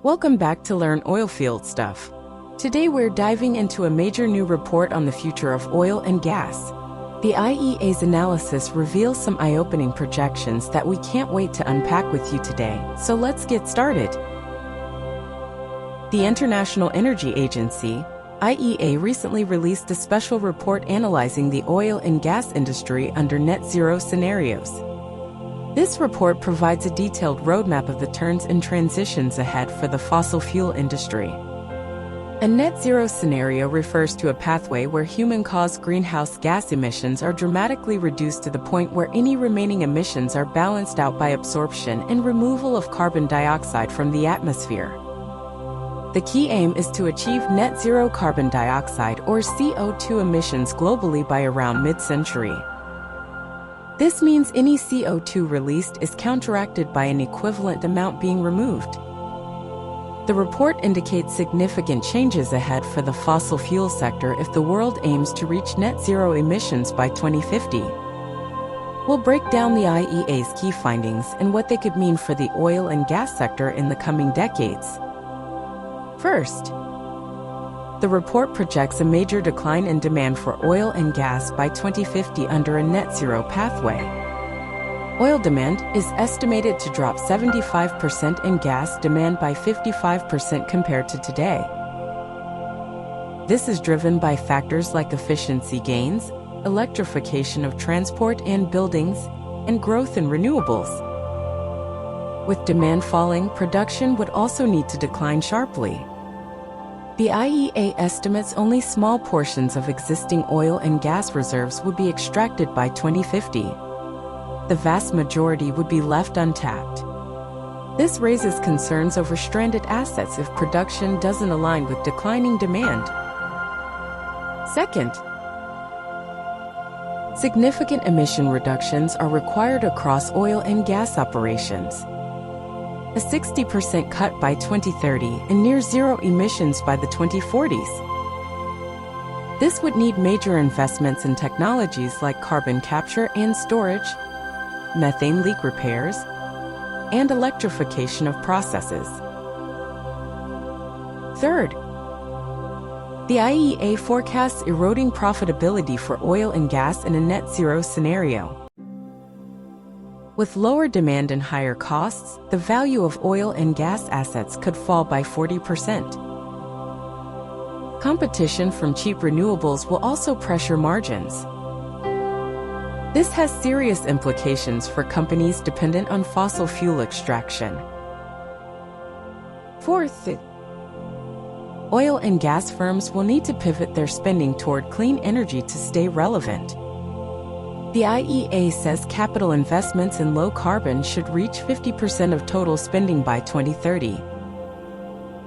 Welcome back to Learn Oilfield Stuff. Today we're diving into a major new report on the future of oil and gas. The IEA's analysis reveals some eye-opening projections that we can't wait to unpack with you today, so let's get started. The International Energy Agency, IEA, recently released a special report analyzing the oil and gas industry under net zero scenarios. This report provides a detailed roadmap of the turns and transitions ahead for the fossil fuel industry. A net zero scenario refers to a pathway where human-caused greenhouse gas emissions are dramatically reduced to the point where any remaining emissions are balanced out by absorption and removal of carbon dioxide from the atmosphere. The key aim is to achieve net zero carbon dioxide or CO2 emissions globally by around mid-century. This means any CO2 released is counteracted by an equivalent amount being removed. The report indicates significant changes ahead for the fossil fuel sector if the world aims to reach net zero emissions by 2050. We'll break down the IEA's key findings and what they could mean for the oil and gas sector in the coming decades. First, the report projects a major decline in demand for oil and gas by 2050 under a net zero pathway. Oil demand is estimated to drop 75% and gas demand by 55% compared to today. This is driven by factors like efficiency gains, electrification of transport and buildings, and growth in renewables. With demand falling, production would also need to decline sharply. The IEA estimates only small portions of existing oil and gas reserves would be extracted by 2050. The vast majority would be left untapped. This raises concerns over stranded assets if production doesn't align with declining demand. Second, significant emission reductions are required across oil and gas operations. A 60% cut by 2030 and near zero emissions by the 2040s. This would need major investments in technologies like carbon capture and storage, methane leak repairs, and electrification of processes. Third, the IEA forecasts eroding profitability for oil and gas in a net zero scenario. With lower demand and higher costs, the value of oil and gas assets could fall by 40%. Competition from cheap renewables will also pressure margins. This has serious implications for companies dependent on fossil fuel extraction. Fourth, oil and gas firms will need to pivot their spending toward clean energy to stay relevant. The IEA says capital investments in low carbon should reach 50% of total spending by 2030.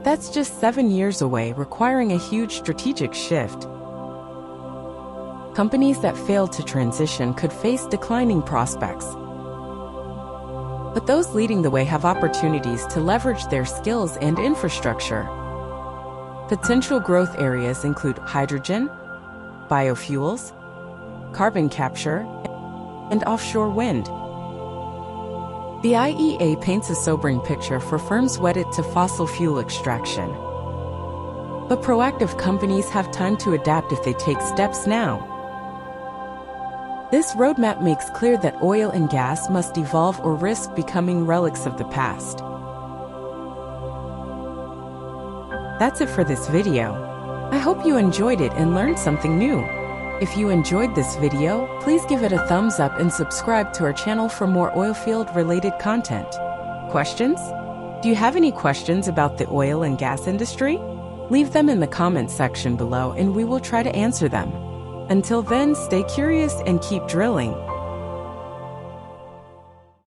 That's just 7 years away, requiring a huge strategic shift. Companies that fail to transition could face declining prospects. But those leading the way have opportunities to leverage their skills and infrastructure. Potential growth areas include hydrogen, biofuels, carbon capture, and offshore wind. The IEA paints a sobering picture for firms wedded to fossil fuel extraction. But proactive companies have time to adapt if they take steps now. This roadmap makes clear that oil and gas must evolve or risk becoming relics of the past. That's it for this video. I hope you enjoyed it and learned something new. If you enjoyed this video, please give it a thumbs up and subscribe to our channel for more oilfield-related content. Questions? Do you have any questions about the oil and gas industry? Leave them in the comments section below and we will try to answer them. Until then, stay curious and keep drilling.